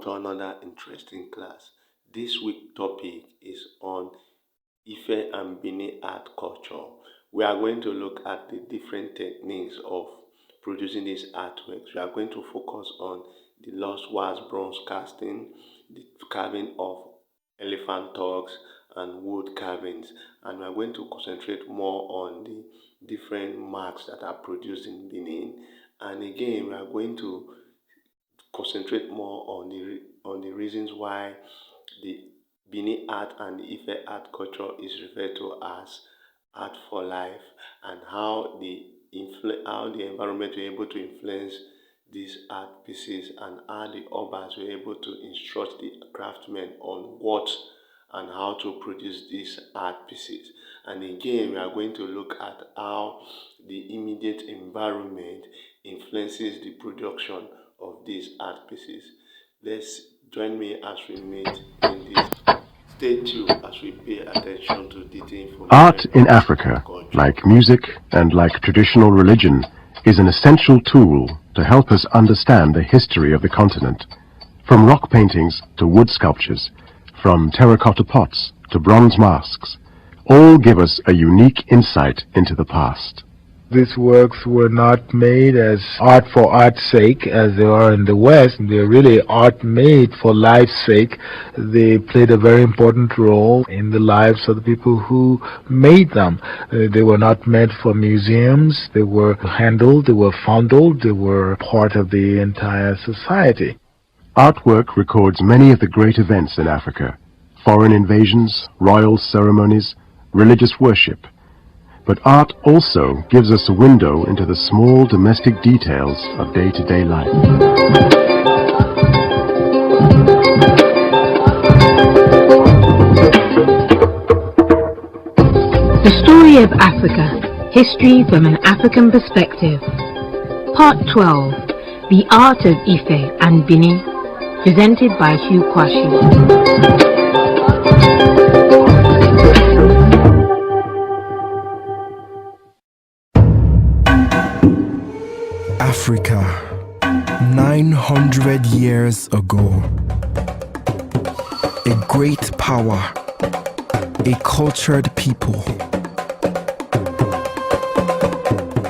to another interesting class. This week's topic is on Ife and Benin art culture. We are going to look at the different techniques of producing these artworks. We are going to focus on the lost wax bronze casting, the carving of elephant tugs and wood carvings, and we are going to concentrate more on the different marks that are produced in Benin. And again, we are going to concentrate more on the reasons why the Benin art and the Ife art culture is referred to as art for life, and how the environment were able to influence these art pieces, and how the urbans were able to instruct the craftsmen on what and how to produce these art pieces. And again, we are going to look at how the immediate environment influences the production of these art pieces. Let's join me as we meet in this. Stay tuned as we pay attention to detailed information. Art in Africa, like music and like traditional religion, is an essential tool to help us understand the history of the continent. From rock paintings to wood sculptures, from terracotta pots to bronze masks, all give us a unique insight into the past. These works were not made as art for art's sake as they are in the West. They're really art made for life's sake. They played a very important role in the lives of the people who made them. They were not meant for museums. They were handled, they were fondled, they were part of the entire society. Artwork records many of the great events in Africa: foreign invasions, royal ceremonies, religious worship. But art also gives us a window into the small domestic details of day-to-day life. The Story of Africa, History from an African Perspective. Part 12, The Art of Ife and Benin, presented by Hugh Kwashi. Africa, 900 years ago. A great power, a cultured people.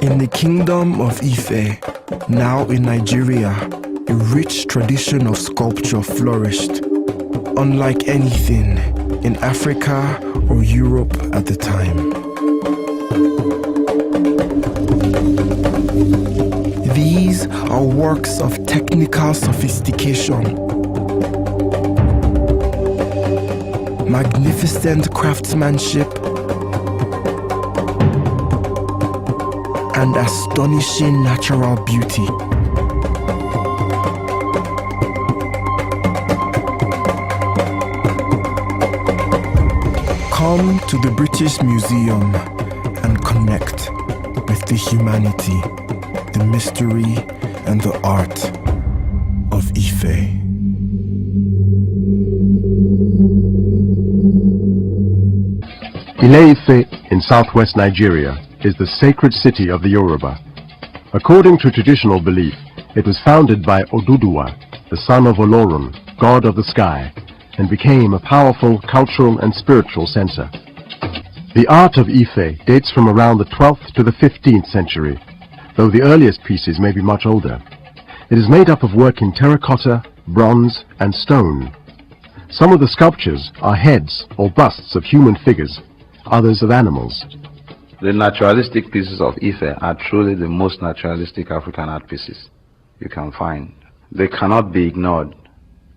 In the kingdom of Ife, now in Nigeria, a rich tradition of sculpture flourished, unlike anything in Africa or Europe at the time. These are works of technical sophistication, magnificent craftsmanship, and astonishing natural beauty. Come to the British Museum and connect with the humanity, the mystery, and the art of Ife. Ile-Ife in southwest Nigeria is the sacred city of the Yoruba. According to traditional belief, it was founded by Oduduwa, the son of Olorun, god of the sky, and became a powerful cultural and spiritual center. The art of Ife dates from around the 12th to the 15th century, though the earliest pieces may be much older. It is made up of work in terracotta, bronze, and stone. Some of the sculptures are heads or busts of human figures, others of animals. The naturalistic pieces of Ife are truly the most naturalistic African art pieces you can find. They cannot be ignored.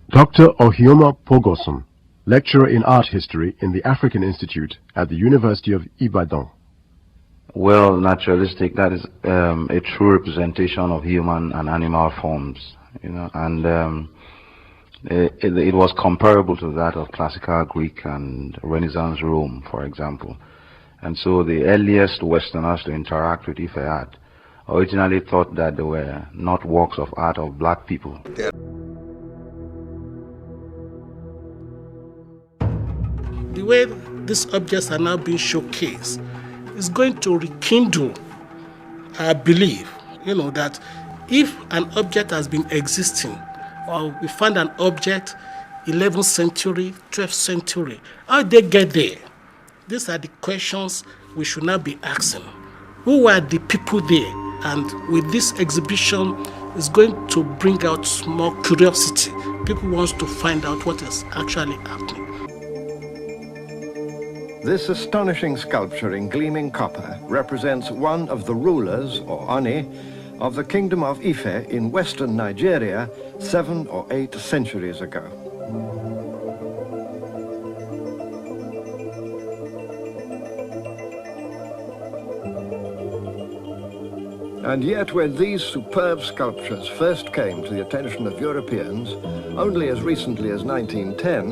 Dr. Ohioma Pogoson, lecturer in art history in the African Institute at the University of Ibadan. Well, naturalistic, that is a true representation of human and animal forms, and it was comparable to that of classical Greek and Renaissance Rome, for example. And so the earliest Westerners to interact with Ife art originally thought that they were not works of art of black people. The way these objects are now being showcased is going to rekindle our belief, that if an object has been existing or we find an object 11th century, 12th century. How did they get there? These are the questions we should now be asking. Who were the people there? And with this exhibition, it's going to bring out more curiosity. People want to find out what is actually happening. This astonishing sculpture in gleaming copper represents one of the rulers, or Oni, of the Kingdom of Ife in western Nigeria 7 or 8 centuries ago. And yet when these superb sculptures first came to the attention of Europeans, only as recently as 1910,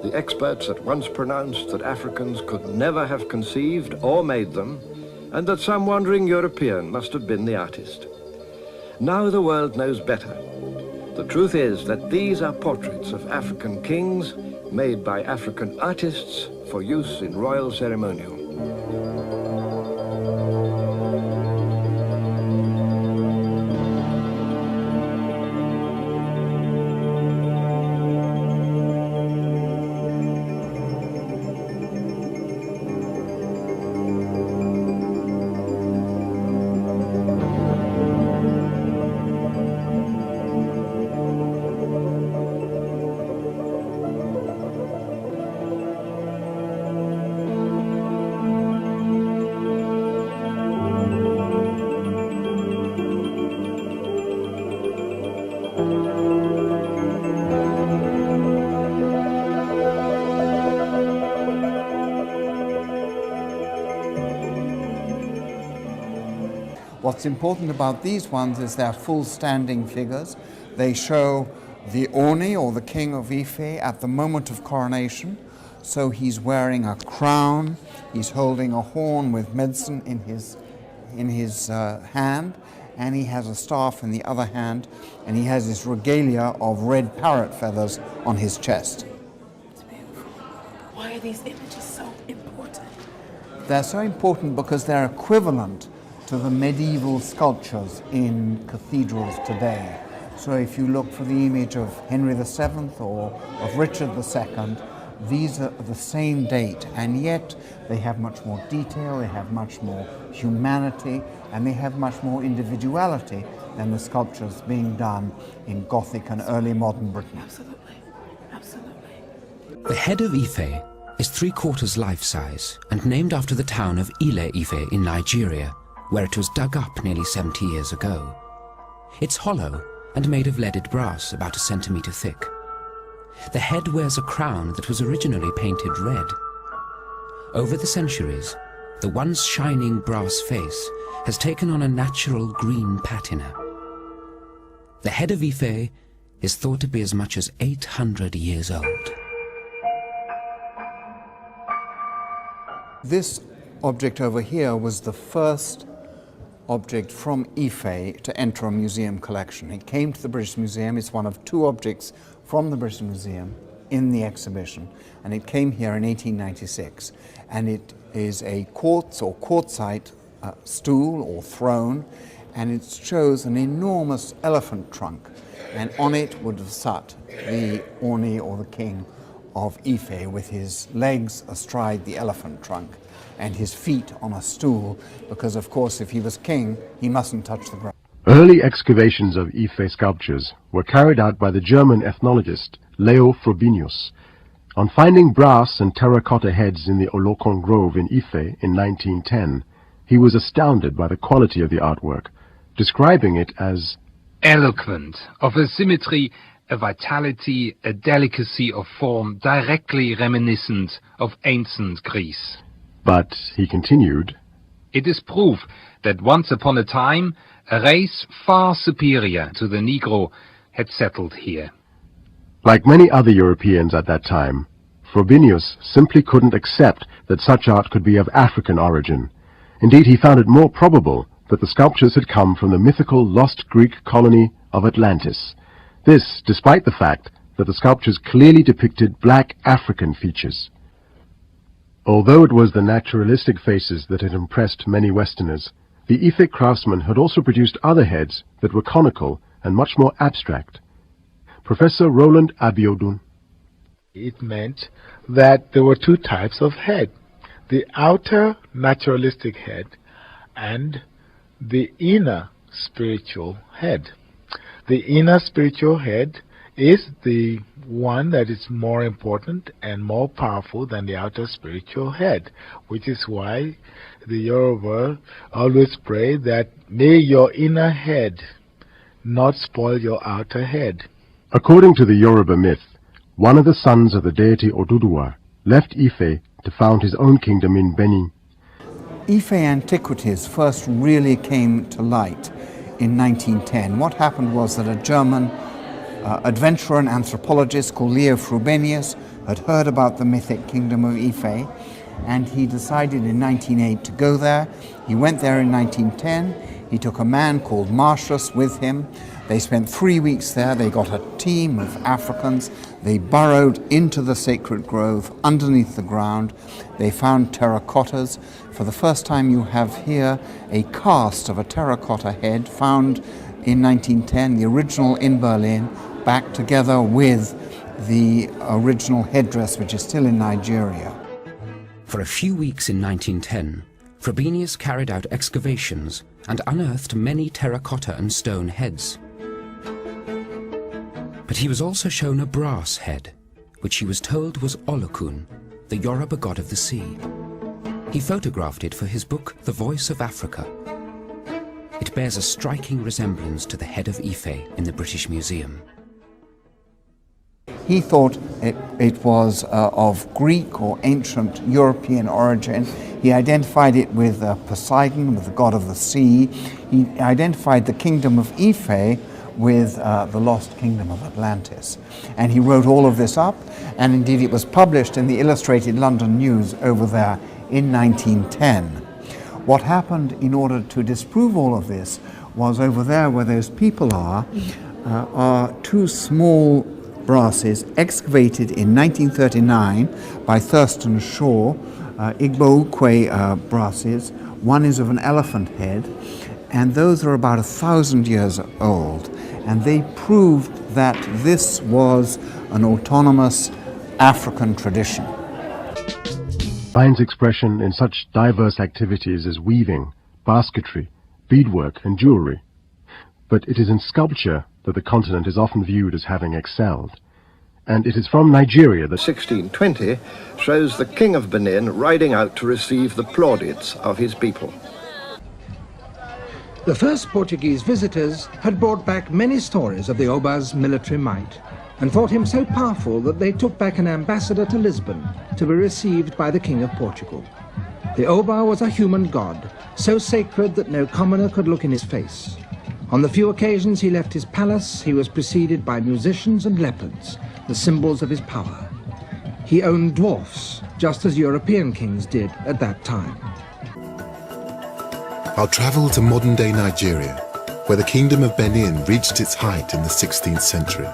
the experts at once pronounced that Africans could never have conceived or made them, and that some wandering European must have been the artist. Now the world knows better. The truth is that these are portraits of African kings made by African artists for use in royal ceremonial. What's important about these ones is they're full standing figures. They show the Oni, or the king of Ife, at the moment of coronation. So he's wearing a crown, he's holding a horn with medicine in his hand, and he has a staff in the other hand, and he has this regalia of red parrot feathers on his chest. It's beautiful. Why are these images so important? They're so important because they're equivalent to the medieval sculptures in cathedrals today. So if you look for the image of Henry VII or of Richard II, these are the same date, and yet they have much more detail, they have much more humanity, and they have much more individuality than the sculptures being done in Gothic and early modern Britain. Absolutely, absolutely. The head of Ife is 3/4 life-size and named after the town of Ile-Ife in Nigeria, where it was dug up nearly 70 years ago. It's hollow and made of leaded brass about 1 centimeter thick. The head wears a crown that was originally painted red. Over the centuries, the once shining brass face has taken on a natural green patina. The head of Ife is thought to be as much as 800 years old. This object over here was the first object from Ife to enter a museum collection. It came to the British Museum. It's one of 2 objects from the British Museum in the exhibition, and it came here in 1896. And it is a quartz or quartzite stool or throne, and it shows an enormous elephant trunk, and on it would have sat the Oni, or the king of Ife, with his legs astride the elephant trunk and his feet on a stool, because of course if he was king he mustn't touch the ground. Early excavations of Ife sculptures were carried out by the German ethnologist Leo Frobenius. On finding brass and terracotta heads in the Olokon Grove in Ife in 1910, he was astounded by the quality of the artwork, describing it as eloquent, of a symmetry, a vitality, a delicacy of form directly reminiscent of ancient Greece. But, he continued, it is proof that once upon a time a race far superior to the Negro had settled here. Like many other Europeans at that time, Frobenius simply couldn't accept that such art could be of African origin. Indeed, he found it more probable that the sculptures had come from the mythical lost Greek colony of Atlantis. This, despite the fact that the sculptures clearly depicted black African features. Although it was the naturalistic faces that had impressed many Westerners, the Ife craftsmen had also produced other heads that were conical and much more abstract. Professor Roland Abiodun. It meant that there were two types of head: the outer naturalistic head and the inner spiritual head. The inner spiritual head is the one that is more important and more powerful than the outer spiritual head, which is why the Yoruba always pray that may your inner head not spoil your outer head. According to the Yoruba myth, one of the sons of the deity Oduduwa left Ife to found his own kingdom in Benin. Ife antiquities first really came to light in 1910. What happened was that a German adventurer and anthropologist called Leo Frobenius had heard about the mythic kingdom of Ife, and he decided in 1908 to go there. He went there in 1910. He took a man called Martius with him. They spent 3 weeks there. They got a team of Africans. They burrowed into the sacred grove underneath the ground. They found terracottas. For the first time you have here a cast of a terracotta head found in 1910, the original in Berlin, back together with the original headdress, which is still in Nigeria. For a few weeks in 1910, Frobenius carried out excavations and unearthed many terracotta and stone heads. But he was also shown a brass head, which he was told was Olokun, the Yoruba god of the sea. He photographed it for his book, The Voice of Africa. It bears a striking resemblance to the head of Ife in the British Museum. He thought it was of Greek or ancient European origin. He identified it with Poseidon, with the god of the sea. He identified the kingdom of Ife with the lost kingdom of Atlantis. And he wrote all of this up, and indeed it was published in the Illustrated London News over there in 1910. What happened in order to disprove all of this was over there where those people are two small brasses excavated in 1939 by Thurston Shaw, Igbo Ukwe brasses. One is of an elephant head, and those are about 1,000 years old. And they proved that this was an autonomous African tradition. Finds expression in such diverse activities as weaving, basketry, beadwork and jewelry. But it is in sculpture that the continent is often viewed as having excelled. And it is from Nigeria that 1620 shows the King of Benin riding out to receive the plaudits of his people. The first Portuguese visitors had brought back many stories of the Oba's military might, and thought him so powerful that they took back an ambassador to Lisbon to be received by the King of Portugal. The Oba was a human god, so sacred that no commoner could look in his face. On the few occasions he left his palace, he was preceded by musicians and leopards, the symbols of his power. He owned dwarfs, just as European kings did at that time. I'll travel to modern-day Nigeria, where the Kingdom of Benin reached its height in the 16th century.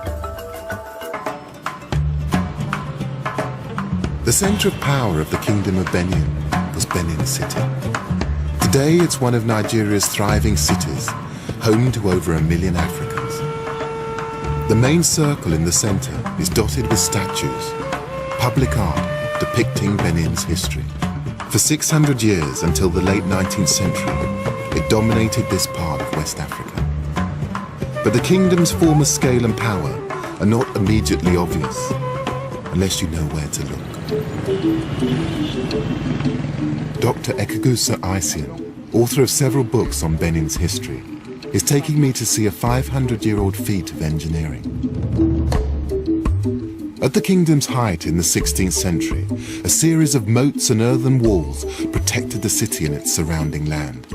The center of power of the Kingdom of Benin was Benin City. Today it's one of Nigeria's thriving cities, home to over 1 million Africans. The main circle in the center is dotted with statues, public art depicting Benin's history. For 600 years, until the late 19th century, it dominated this part of West Africa. But the kingdom's former scale and power are not immediately obvious, unless you know where to look. Dr. Ekagusa Isian, author of several books on Benin's history, is taking me to see a 500-year-old feat of engineering. At the kingdom's height in the 16th century, a series of moats and earthen walls protected the city and its surrounding land.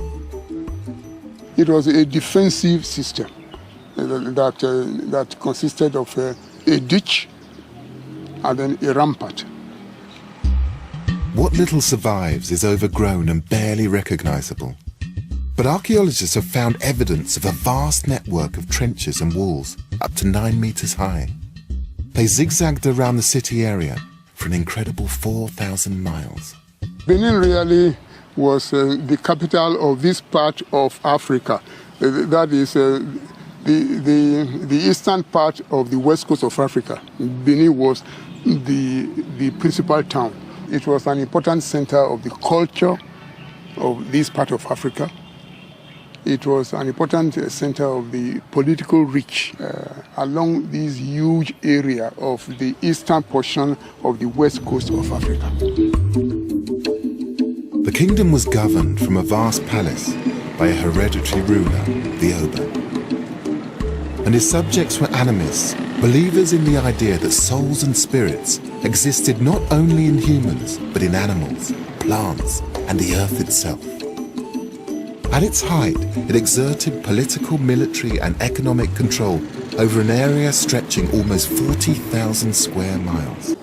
It was a defensive system that consisted of a ditch and then a rampart. What little survives is overgrown and barely recognizable. But archaeologists have found evidence of a vast network of trenches and walls, up to 9 meters high. They zigzagged around the city area for an incredible 4,000 miles. Benin really was the capital of this part of Africa. That is the eastern part of the west coast of Africa, Benin was the principal town. It was an important center of the culture of this part of Africa. It was an important center of the political reach along this huge area of the eastern portion of the west coast of Africa. The kingdom was governed from a vast palace by a hereditary ruler, the Oba. And his subjects were animists, believers in the idea that souls and spirits existed not only in humans, but in animals, plants, and the earth itself. At its height, it exerted political, military, and economic control over an area stretching almost 40,000 square miles.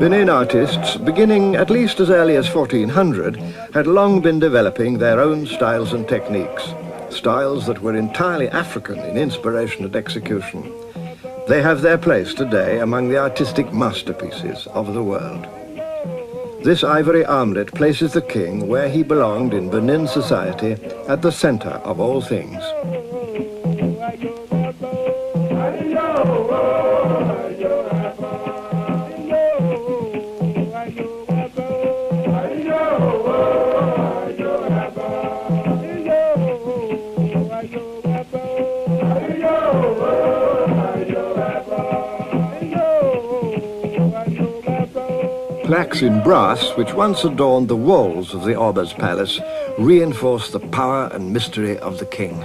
Benin artists, beginning at least as early as 1400, had long been developing their own styles and techniques, styles that were entirely African in inspiration and execution. They have their place today among the artistic masterpieces of the world. This ivory armlet places the king where he belonged in Benin society, at the center of all things. Plaques in brass, which once adorned the walls of the Oba's palace, reinforce the power and mystery of the king.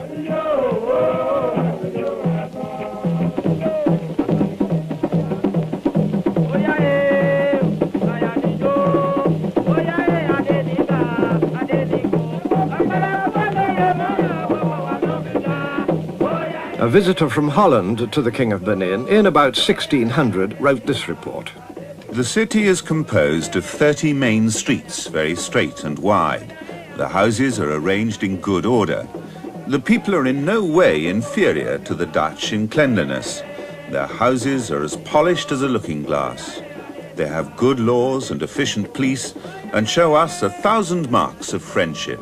A visitor from Holland to the King of Benin in about 1600 wrote this report. The city is composed of 30 main streets, very straight and wide. The houses are arranged in good order. The people are in no way inferior to the Dutch in cleanliness. Their houses are as polished as a looking glass. They have good laws and efficient police and show us 1,000 marks of friendship.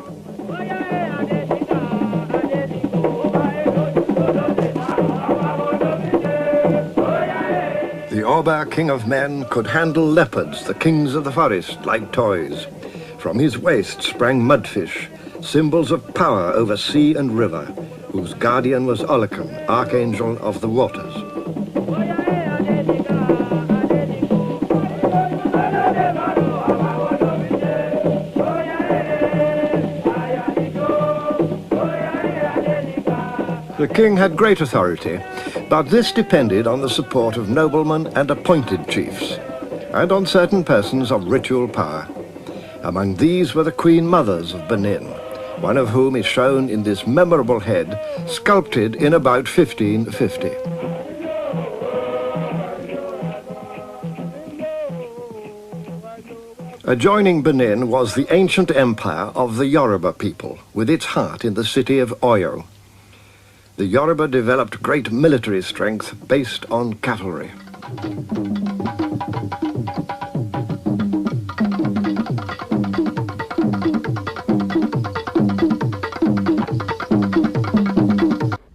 The Oba, king of men, could handle leopards, the kings of the forest, like toys. From his waist sprang mudfish, symbols of power over sea and river, whose guardian was Olucon, archangel of the waters. The king had great authority, but this depended on the support of noblemen and appointed chiefs, and on certain persons of ritual power. Among these were the Queen Mothers of Benin, one of whom is shown in this memorable head, sculpted in about 1550. Adjoining Benin was the ancient empire of the Yoruba people, with its heart in the city of Oyo. The Yoruba developed great military strength based on cavalry.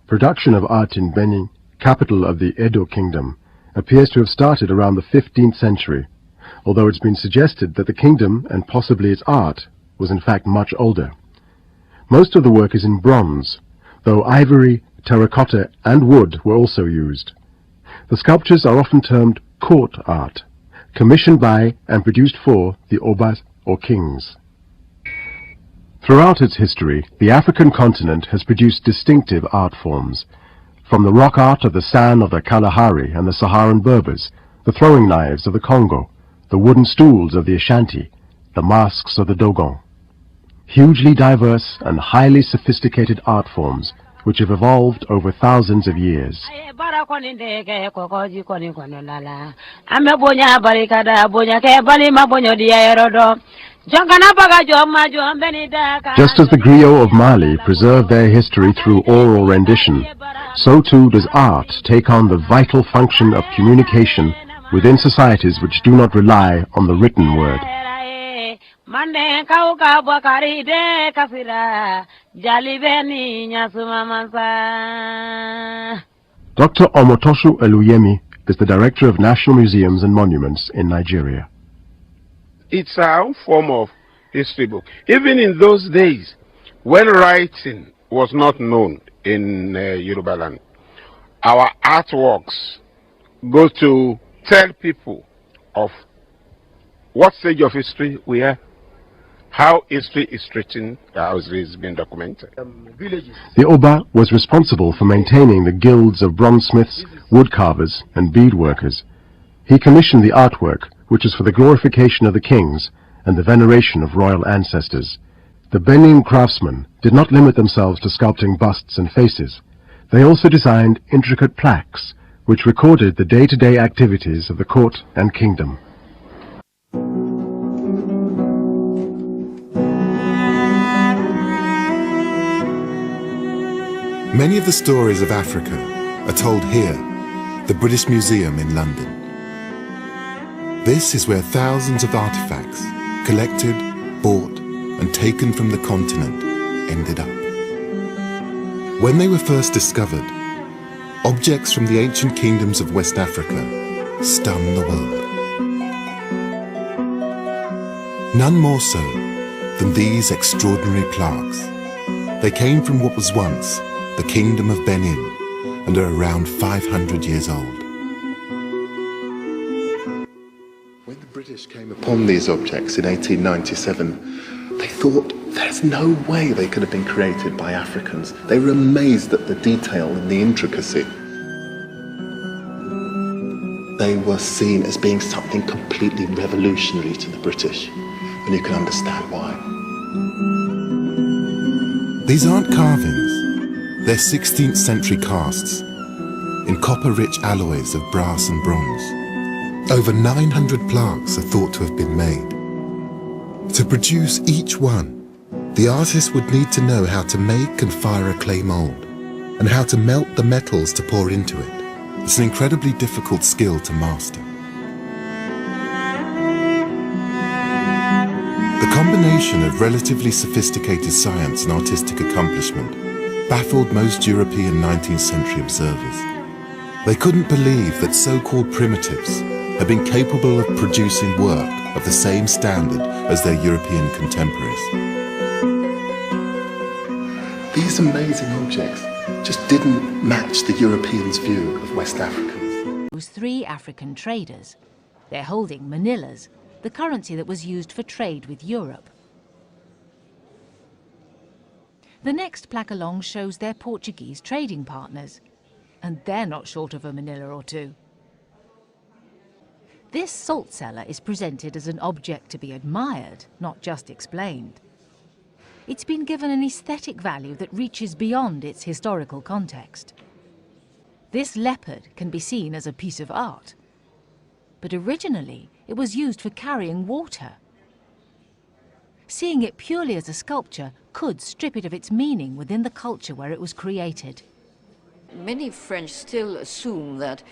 Production of art in Benin, capital of the Edo Kingdom, appears to have started around the 15th century, although it's been suggested that the kingdom, and possibly its art, was in fact much older. Most of the work is in bronze, though ivory, terracotta and wood were also used. The sculptures are often termed court art, commissioned by and produced for the Obas or kings. Throughout its history, the African continent has produced distinctive art forms, from the rock art of the San of the Kalahari and the Saharan Berbers, the throwing knives of the Congo, the wooden stools of the Ashanti, the masks of the Dogon. Hugely diverse and highly sophisticated art forms which have evolved over thousands of years. Just as the griot of Mali preserve their history through oral rendition, so too does art take on the vital function of communication within societies which do not rely on the written word. Dr. Omotoshu Eluyemi is the Director of National Museums and Monuments in Nigeria. It's our form of history book. Even in those days, when writing was not known in Yoruba land, our artworks go to tell people of what stage of history we are, how history is written, how history is being documented. The Oba was responsible for maintaining the guilds of bronzesmiths, woodcarvers, and beadworkers. He commissioned the artwork, which is for the glorification of the kings and the veneration of royal ancestors. The Benin craftsmen did not limit themselves to sculpting busts and faces. They also designed intricate plaques, which recorded the day-to-day activities of the court and kingdom. Many of the stories of Africa are told here, the British Museum in London. This is where thousands of artifacts, collected, bought, and taken from the continent, ended up. When they were first discovered, objects from the ancient kingdoms of West Africa stunned the world. None more so than these extraordinary plaques. They came from what was once the Kingdom of Benin and are around 500 years old. When the British came upon these objects in 1897, they thought there's no way they could have been created by Africans. They were amazed at the detail and the intricacy. They were seen as being something completely revolutionary to the British, and you can understand why. These aren't carvings. They're 16th century casts in copper-rich alloys of brass and bronze. Over 900 plaques are thought to have been made. To produce each one, the artist would need to know how to make and fire a clay mold, and how to melt the metals to pour into it. It's an incredibly difficult skill to master. The combination of relatively sophisticated science and artistic accomplishment baffled most European 19th century observers. They couldn't believe that so-called primitives had been capable of producing work of the same standard as their European contemporaries. These amazing objects just didn't match the Europeans' view of West Africans. It was 3 African traders. They're holding manillas, the currency that was used for trade with Europe. The next plaque along shows their Portuguese trading partners, and they're not short of a manila or two. This salt cellar is presented as an object to be admired, not just explained. It's been given an aesthetic value that reaches beyond its historical context. This leopard can be seen as a piece of art, but originally it was used for carrying water. Seeing it purely as a sculpture could strip it of its meaning within the culture where it was created. Many French still assume that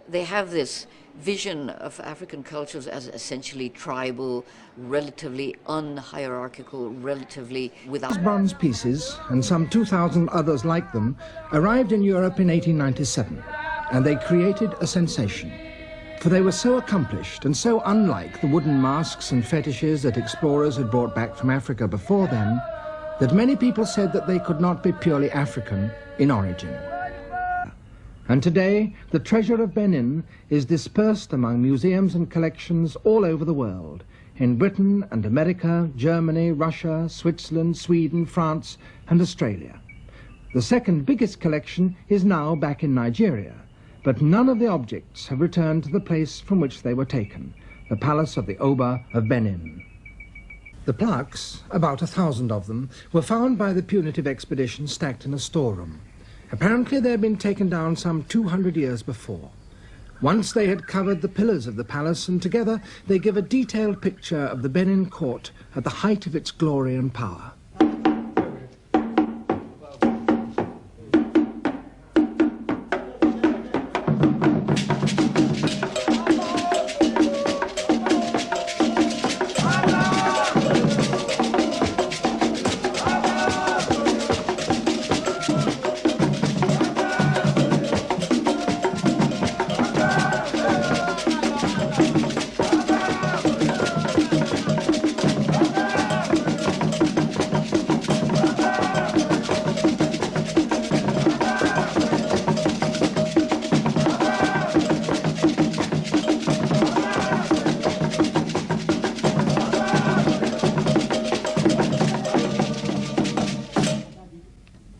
they have this vision of African cultures as essentially tribal, relatively unhierarchical, relatively without... These bronze pieces, and some 2,000 others like them, arrived in Europe in 1897, and they created a sensation. For they were so accomplished and so unlike the wooden masks and fetishes that explorers had brought back from Africa before them, that many people said that they could not be purely African in origin. And today, the treasure of Benin is dispersed among museums and collections all over the world, in Britain and America, Germany, Russia, Switzerland, Sweden, France, and Australia. The second biggest collection is now back in Nigeria, but none of the objects have returned to the place from which they were taken, the palace of the Oba of Benin. The plaques, about 1,000 of them, were found by the punitive expedition stacked in a storeroom. Apparently they had been taken down some 200 years before. Once they had covered the pillars of the palace, and together they give a detailed picture of the Benin court at the height of its glory and power.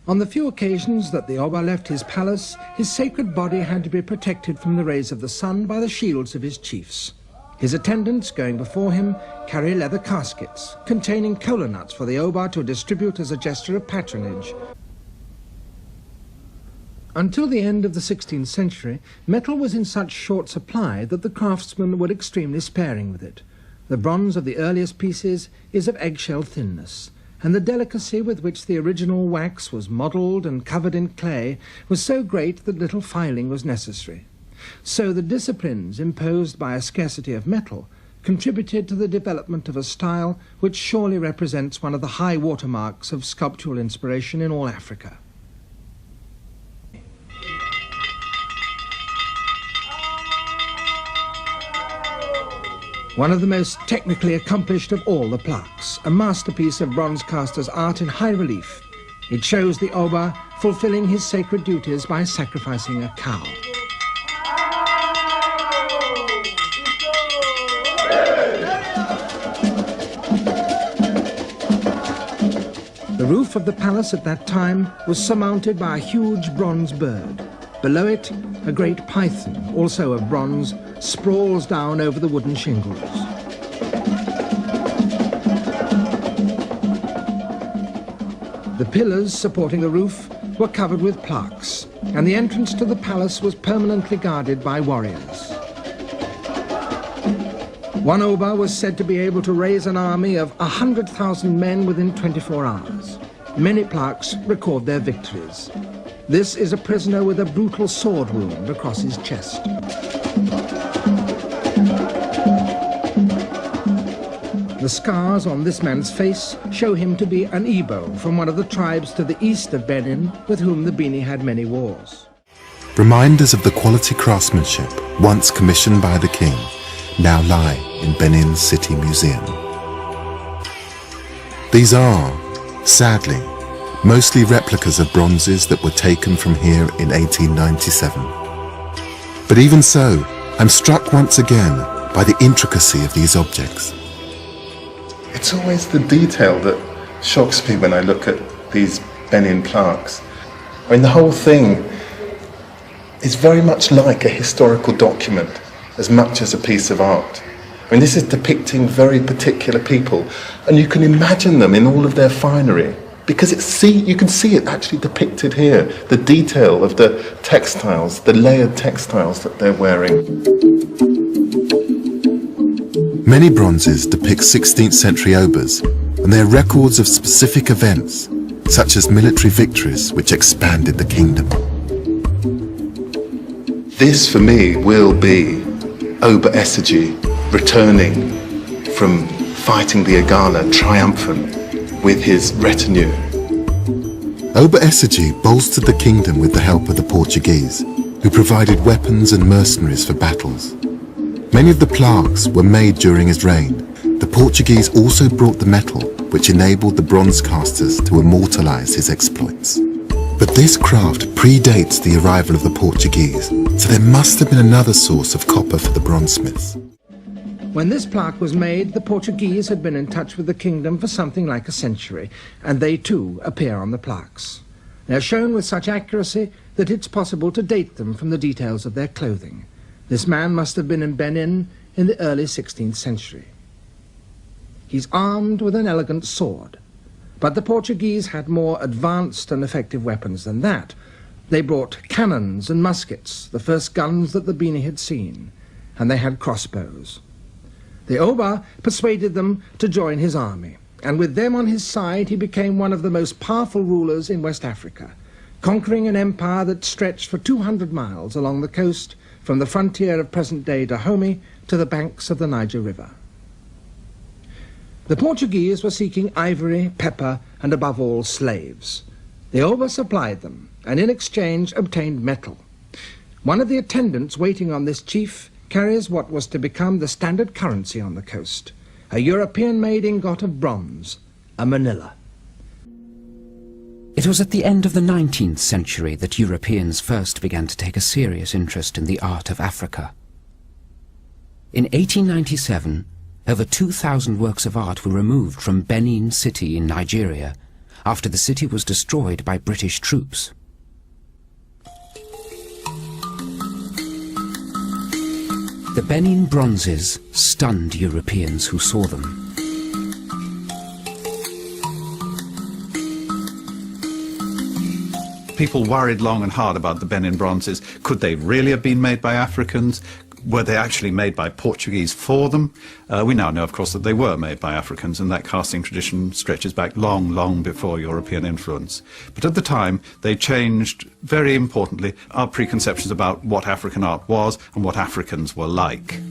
On the few occasions that the Oba left his palace, his sacred body had to be protected from the rays of the sun by the shields of his chiefs. His attendants, going before him, carry leather caskets containing kola nuts for the Oba to distribute as a gesture of patronage. Until the end of the 16th century, metal was in such short supply that the craftsmen were extremely sparing with it. The bronze of the earliest pieces is of eggshell thinness, and the delicacy with which the original wax was modelled and covered in clay was so great that little filing was necessary. So the disciplines imposed by a scarcity of metal contributed to the development of a style which surely represents one of the high watermarks of sculptural inspiration in all Africa. One of the most technically accomplished of all the plaques, a masterpiece of bronze caster's art in high relief. It shows the Oba fulfilling his sacred duties by sacrificing a cow. The roof of the palace at that time was surmounted by a huge bronze bird. Below it, a great python, also of bronze, sprawls down over the wooden shingles. The pillars supporting the roof were covered with plaques, and the entrance to the palace was permanently guarded by warriors. One Oba was said to be able to raise an army of 100,000 men within 24 hours. Many plaques record their victories. This is a prisoner with a brutal sword wound across his chest. The scars on this man's face show him to be an Igbo from one of the tribes to the east of Benin with whom the Bini had many wars. Reminders of the quality craftsmanship once commissioned by the king now lie in Benin's City Museum. These are, sadly, mostly replicas of bronzes that were taken from here in 1897. But even so, I'm struck once again by the intricacy of these objects. It's always the detail that shocks me when I look at these Benin plaques. I mean, the whole thing is very much like a historical document as much as a piece of art. I mean, this is depicting very particular people, and you can imagine them in all of their finery, because you can see it actually depicted here, the detail of the textiles, the layered textiles that they're wearing. Many bronzes depict 16th century obas, and they are records of specific events, such as military victories which expanded the kingdom. This, for me, will be Oba Essegie returning from fighting the Agala triumphant with his retinue. Oba Essegie bolstered the kingdom with the help of the Portuguese, who provided weapons and mercenaries for battles. Many of the plaques were made during his reign. The Portuguese also brought the metal, which enabled the bronze casters to immortalize his exploits. But this craft predates the arrival of the Portuguese, so there must have been another source of copper for the bronzesmiths. When this plaque was made, the Portuguese had been in touch with the kingdom for something like a century, and they too appear on the plaques. They're shown with such accuracy that it's possible to date them from the details of their clothing. This man must have been in Benin in the early 16th century. He's armed with an elegant sword, but the Portuguese had more advanced and effective weapons than that. They brought cannons and muskets, the first guns that the Bini had seen, and they had crossbows. The Oba persuaded them to join his army, and with them on his side he became one of the most powerful rulers in West Africa, conquering an empire that stretched for 200 miles along the coast from the frontier of present-day Dahomey to the banks of the Niger River. The Portuguese were seeking ivory, pepper, and above all, slaves. The Oba supplied them, and in exchange obtained metal. One of the attendants waiting on this chief carries what was to become the standard currency on the coast, a European-made ingot of bronze, a manila. It was at the end of the 19th century that Europeans first began to take a serious interest in the art of Africa. In 1897, over 2,000 works of art were removed from Benin City in Nigeria after the city was destroyed by British troops. The Benin bronzes stunned Europeans who saw them. People worried long and hard about the Benin bronzes. Could they really have been made by Africans? Were they actually made by Portuguese for them? We now know, of course, that they were made by Africans, and that casting tradition stretches back long, long before European influence. But at the time, they changed, very importantly, our preconceptions about what African art was and what Africans were like.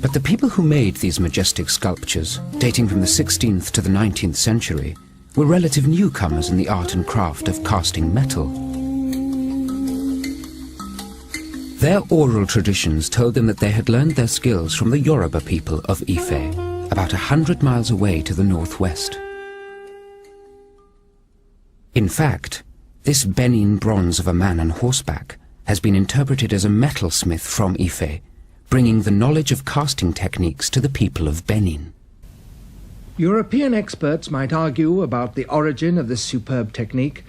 But the people who made these majestic sculptures, dating from the 16th to the 19th century, were relative newcomers in the art and craft of casting metal. Their oral traditions told them that they had learned their skills from the Yoruba people of Ife, about 100 miles away to the northwest. In fact, this Benin bronze of a man on horseback has been interpreted as a metalsmith from Ife, bringing the knowledge of casting techniques to the people of Benin. European experts might argue about the origin of this superb technique,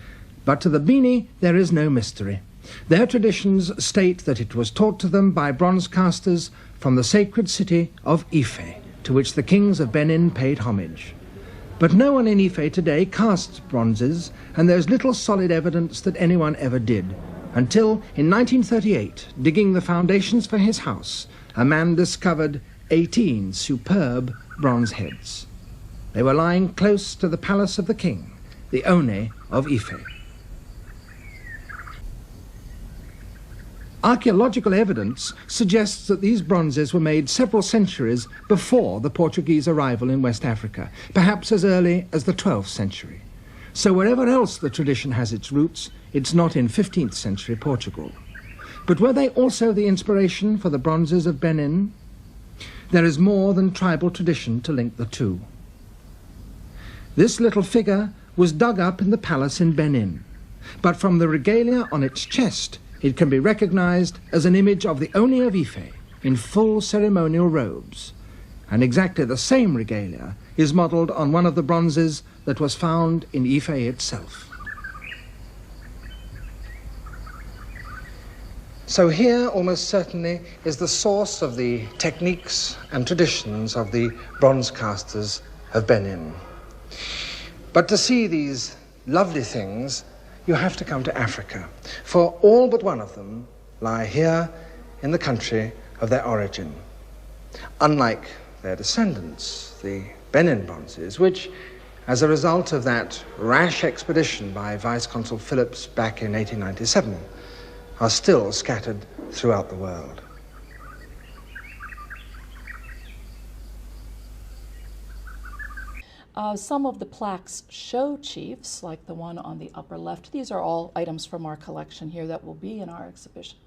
but to the Bini there is no mystery. Their traditions state that it was taught to them by bronze casters from the sacred city of Ife, to which the kings of Benin paid homage. But no one in Ife today casts bronzes, and there's little solid evidence that anyone ever did, until in 1938, digging the foundations for his house, a man discovered 18 superb bronze heads. They were lying close to the palace of the king, the One of Ife. Archaeological evidence suggests that these bronzes were made several centuries before the Portuguese arrival in West Africa, perhaps as early as the 12th century. So wherever else the tradition has its roots, it's not in 15th century Portugal. But were they also the inspiration for the bronzes of Benin? There is more than tribal tradition to link the two. This little figure was dug up in the palace in Benin, but from the regalia on its chest, it can be recognized as an image of the One of Ife in full ceremonial robes, and exactly the same regalia is modeled on one of the bronzes that was found in Ife itself. So here, almost certainly, is the source of the techniques and traditions of the bronze casters of Benin. But to see these lovely things, you have to come to Africa, for all but one of them lie here in the country of their origin. Unlike their descendants, the Benin bronzes, which, as a result of that rash expedition by Vice-Consul Phillips back in 1897, are still scattered throughout the world. Some of the plaques show chiefs, like the one on the upper left. These are all items from our collection here that will be in our exhibition.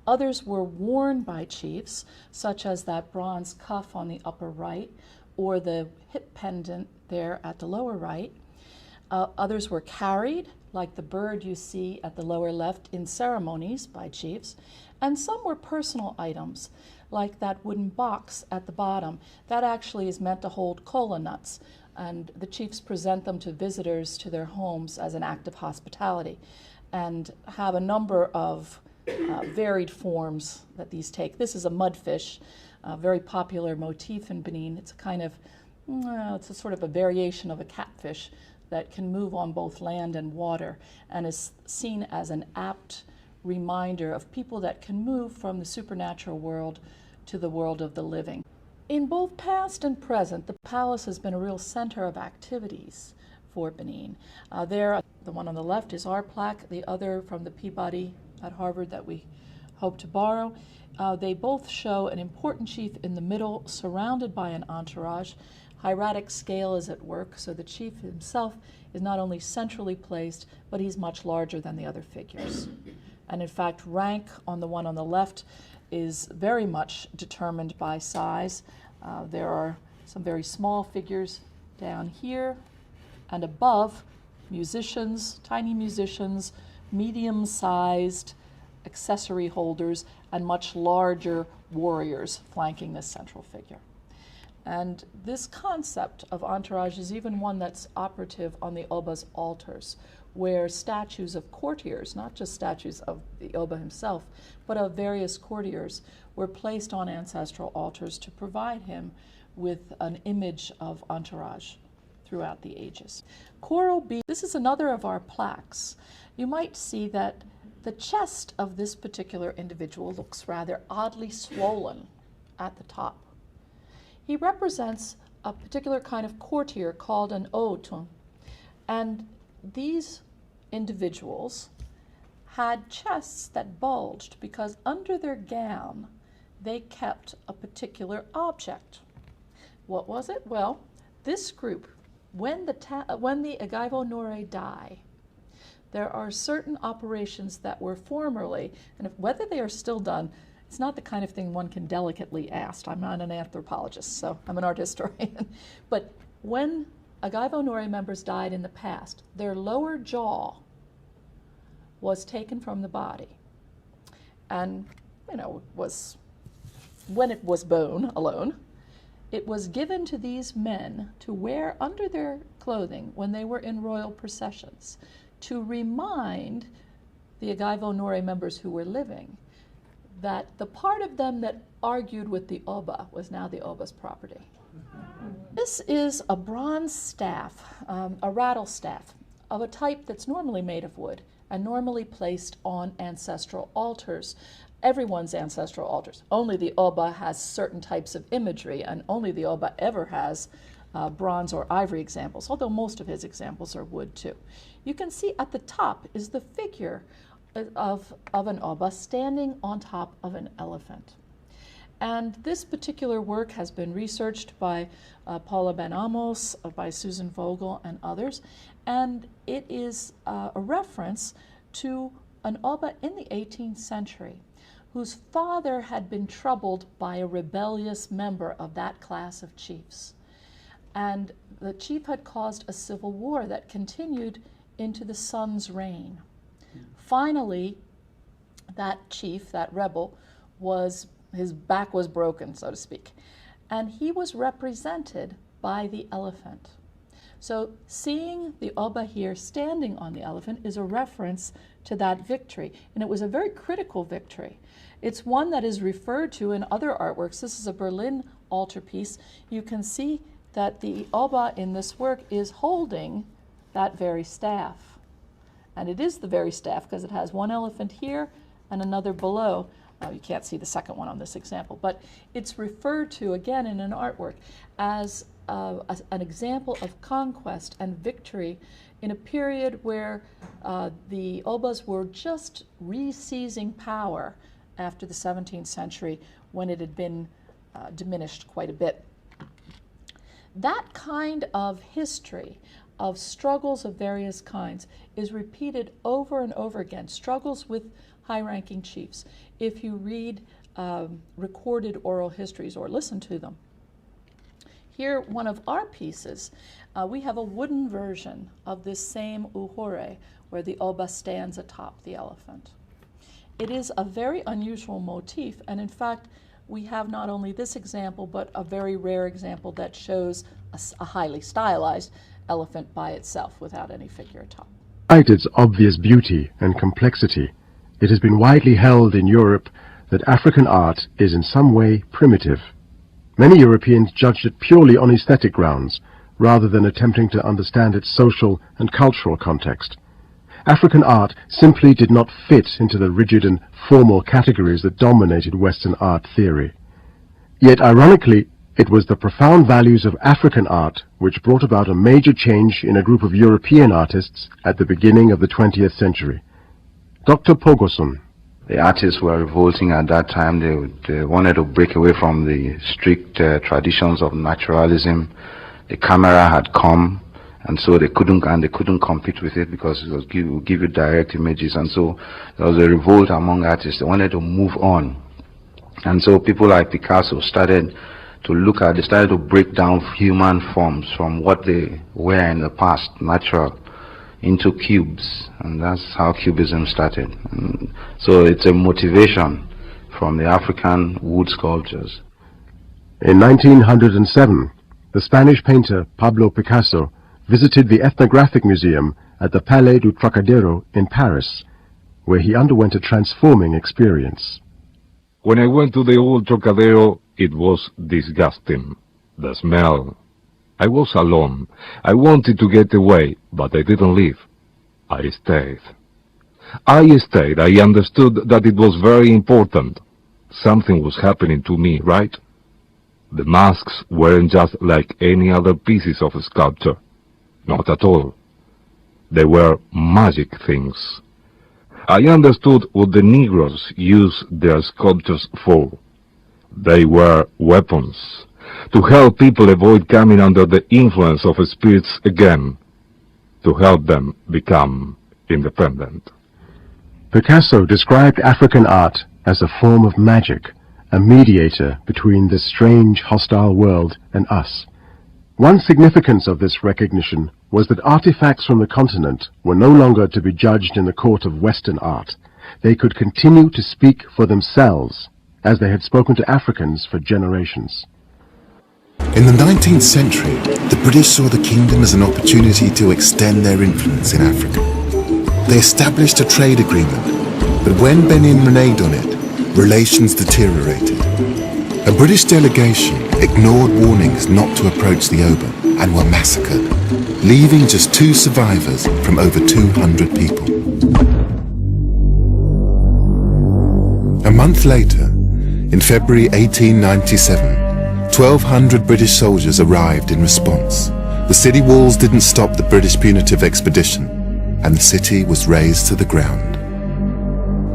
Others were worn by chiefs, such as that bronze cuff on the upper right, or the hip pendant there at the lower right. Others were carried, like the bird you see at the lower left, in ceremonies by chiefs. And some were personal items, like that wooden box at the bottom. That actually is meant to hold kola nuts, and the chiefs present them to visitors to their homes as an act of hospitality, and have a number of varied forms that these take. This is a mudfish, a very popular motif in Benin. It's a kind of, it's a sort of a variation of a catfish that can move on both land and water, and is seen as an apt reminder of people that can move from the supernatural world to the world of the living. In both past and present, the palace has been a real center of activities for Benin. There, the one on the left is our plaque, the other from the Peabody at Harvard that we hope to borrow. They both show an important chief in the middle, surrounded by an entourage. Hieratic scale is at work, so the chief himself is not only centrally placed, but he's much larger than the other figures. And in fact, rank on the one on the left is very much determined by size. There are some very small figures down here, and above, musicians, tiny musicians, medium-sized accessory holders, and much larger warriors flanking this central figure. And this concept of entourage is even one that's operative on the Oba's altars, where statues of courtiers, not just statues of the Oba himself, but of various courtiers, were placed on ancestral altars to provide him with an image of entourage throughout the ages. Coral B, this is another of our plaques. You might see that the chest of this particular individual looks rather oddly swollen at the top. He represents a particular kind of courtier called an Otun, and these individuals had chests that bulged because under their gown they kept a particular object. What was it? Well, this group, when the Agaivo Nore die, there are certain operations that were formerly, and whether they are still done, it's not the kind of thing one can delicately ask. I'm not an anthropologist, so I'm an art historian. But when Agaivo Nore members died in the past, their lower jaw was taken from the body. And, was, when it was bone alone, it was given to these men to wear under their clothing when they were in royal processions to remind the Agaivo Nore members who were living that the part of them that argued with the Oba was now the Oba's property. This is a bronze staff, a rattle staff, of a type that's normally made of wood and normally placed on ancestral altars. Everyone's ancestral altars. Only the Oba has certain types of imagery, and only the Oba ever has bronze or ivory examples, although most of his examples are wood too. You can see at the top is the figure of an Oba standing on top of an elephant. And this particular work has been researched by Paula Ben Amos, by Susan Vogel, and others, and it is a reference to an Oba in the 18th century whose father had been troubled by a rebellious member of that class of chiefs. And the chief had caused a civil war that continued into the son's reign. Finally, that chief, that rebel, his back was broken, so to speak, and he was represented by the elephant. So seeing the Oba here standing on the elephant is a reference to that victory, and it was a very critical victory. It's one that is referred to in other artworks. This is a Berlin altarpiece. You can see that the Oba in this work is holding that very staff. And it is the very staff because it has one elephant here and another below. You can't see the second one on this example, but it's referred to again in an artwork as an example of conquest and victory in a period where the Obas were just re-seizing power after the 17th century when it had been diminished quite a bit. That kind of history of struggles of various kinds is repeated over and over again, struggles with high-ranking chiefs. If you read recorded oral histories or listen to them. Here, one of our pieces, we have a wooden version of this same uhore where the Oba stands atop the elephant. It is a very unusual motif, and in fact, we have not only this example, but a very rare example that shows a highly stylized elephant by itself without any figure atop. Despite its obvious beauty and complexity, it has been widely held in Europe that African art is in some way primitive. Many Europeans judged it purely on aesthetic grounds, rather than attempting to understand its social and cultural context. African art simply did not fit into the rigid and formal categories that dominated Western art theory. Yet, ironically, it was the profound values of African art which brought about a major change in a group of European artists at the beginning of the 20th century. Dr. Pogosun. The artists were revolting at that time. They wanted to break away from the strict traditions of naturalism. The camera had come, and so they couldn't compete with it because it would give you direct images. And so there was a revolt among artists. They wanted to move on. And so people like Picasso started to break down human forms from what they were in the past, natural, into cubes, and that's how Cubism started. And so it's a motivation from the African wood sculptures. In 1907, the Spanish painter Pablo Picasso visited the Ethnographic Museum at the Palais du Trocadero in Paris, where he underwent a transforming experience. When I went to the old Trocadero, it was disgusting. The smell. I was alone. I wanted to get away, but I didn't leave. I stayed. I understood that it was very important. Something was happening to me, right? The masks weren't just like any other pieces of sculpture. Not at all. They were magic things. I understood what the Negroes use their sculptures for. They were weapons, to help people avoid coming under the influence of spirits again, to help them become independent. Picasso described African art as a form of magic, a mediator between this strange, hostile world and us. One significance of this recognition was that artifacts from the continent were no longer to be judged in the court of Western art. They could continue to speak for themselves, as they had spoken to Africans for generations. In the 19th century, the British saw the kingdom as an opportunity to extend their influence in Africa. They established a trade agreement, but when Benin reneged on it, relations deteriorated. A British delegation ignored warnings not to approach the Oba and were massacred, leaving just 2 survivors from over 200 people. A month later, in February 1897, 1,200 British soldiers arrived in response. The city walls didn't stop the British punitive expedition, and the city was razed to the ground.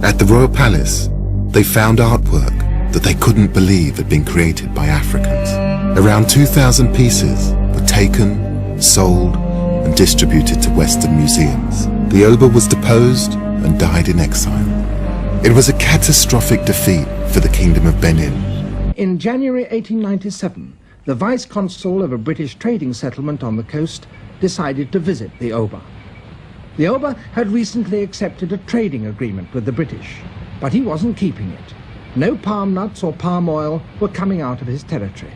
At the Royal Palace, they found artwork that they couldn't believe had been created by Africans. Around 2,000 pieces were taken, sold, and distributed to Western museums. The Oba was deposed and died in exile. It was a catastrophic defeat for the Kingdom of Benin. In January 1897, the vice-consul of a British trading settlement on the coast decided to visit the Oba. The Oba had recently accepted a trading agreement with the British, but he wasn't keeping it. No palm nuts or palm oil were coming out of his territory,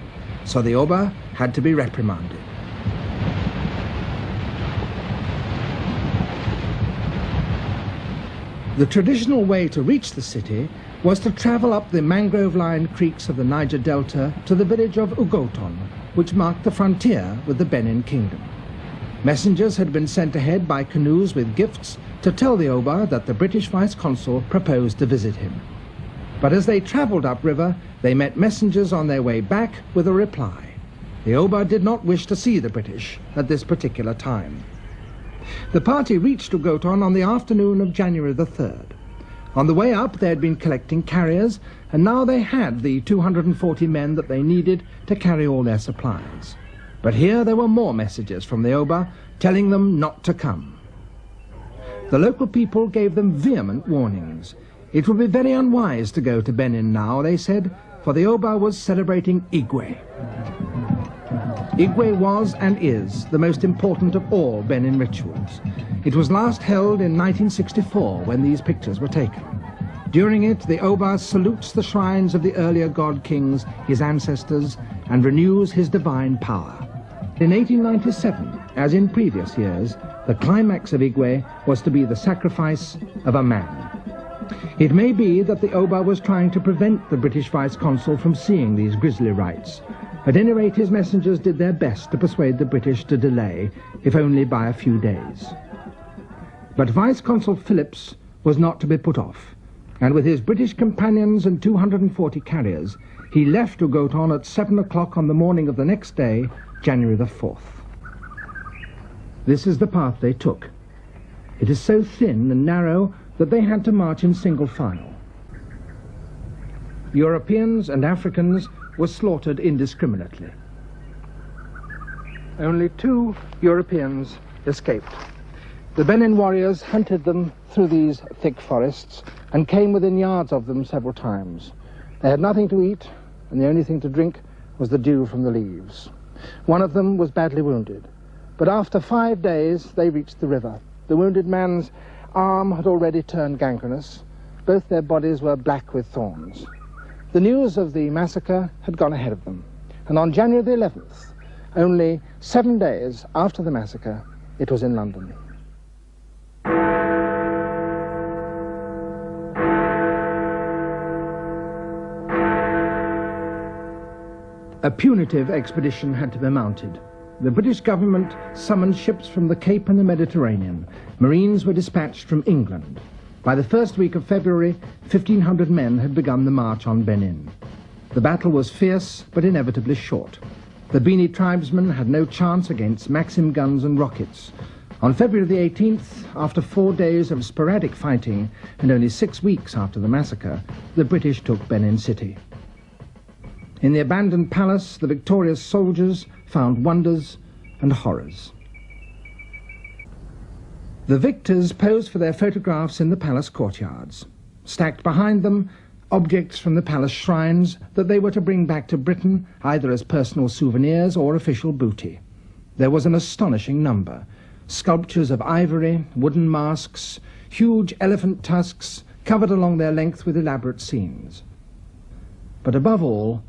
so the Oba had to be reprimanded. The traditional way to reach the city was to travel up the mangrove-lined creeks of the Niger Delta to the village of Ugoton, which marked the frontier with the Benin Kingdom. Messengers had been sent ahead by canoes with gifts to tell the Oba that the British vice-consul proposed to visit him. But as they travelled upriver, they met messengers on their way back with a reply. The Oba did not wish to see the British at this particular time. The party reached Ugoton on the afternoon of January the 3rd. On the way up, they had been collecting carriers, and now they had the 240 men that they needed to carry all their supplies. But here there were more messages from the Oba telling them not to come. The local people gave them vehement warnings. It would be very unwise to go to Benin now, they said, for the Oba was celebrating Igwe. Igwe was and is the most important of all Benin rituals. It was last held in 1964 when these pictures were taken. During it, the Oba salutes the shrines of the earlier god kings, his ancestors, and renews his divine power. In 1897, as in previous years, the climax of Igwe was to be the sacrifice of a man. It may be that the Oba was trying to prevent the British vice-consul from seeing these grisly rites. At any rate, his messengers did their best to persuade the British to delay, if only by a few days. But Vice-Consul Phillips was not to be put off, and with his British companions and 240 carriers, he left Ugoton at 7 o'clock on the morning of the next day, January the 4th. This is the path they took. It is so thin and narrow that they had to march in single file. Europeans and Africans were slaughtered indiscriminately. Only 2 Europeans escaped. The Benin warriors hunted them through these thick forests and came within yards of them several times. They had nothing to eat, and the only thing to drink was the dew from the leaves. One of them was badly wounded, but after 5 days they reached the river. The wounded man's arm had already turned gangrenous. Both their bodies were black with thorns. The news of the massacre had gone ahead of them. and on January the 11th, only 7 days after the massacre, it was in London. A punitive expedition had to be mounted. The British government summoned ships from the Cape and the Mediterranean. Marines were dispatched from England. By the first week of February, 1,500 men had begun the march on Benin. The battle was fierce, but inevitably short. The Bini tribesmen had no chance against Maxim guns and rockets. On February the 18th, after 4 days of sporadic fighting and only 6 weeks after the massacre, the British took Benin City. In the abandoned palace, the victorious soldiers found wonders and horrors. The victors posed for their photographs in the palace courtyards. Stacked behind them, objects from the palace shrines that they were to bring back to Britain either as personal souvenirs or official booty. There was an astonishing number. Sculptures of ivory, wooden masks, huge elephant tusks covered along their length with elaborate scenes. But above all,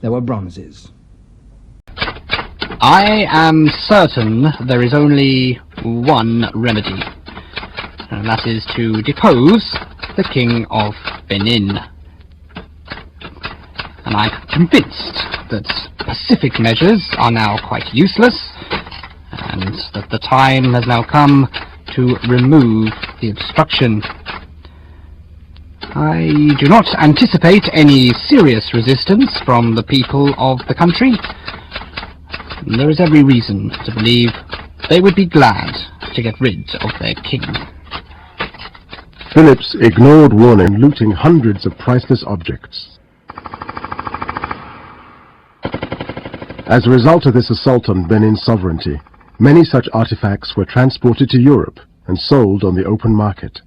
there were bronzes. I am certain there is only one remedy, and that is to depose the King of Benin. And I'm convinced that pacific measures are now quite useless, and that the time has now come to remove the obstruction. I do not anticipate any serious resistance from the people of the country. There is every reason to believe they would be glad to get rid of their king. Phillips ignored warning, looting hundreds of priceless objects. As a result of this assault on Benin's sovereignty, many such artifacts were transported to Europe and sold on the open market.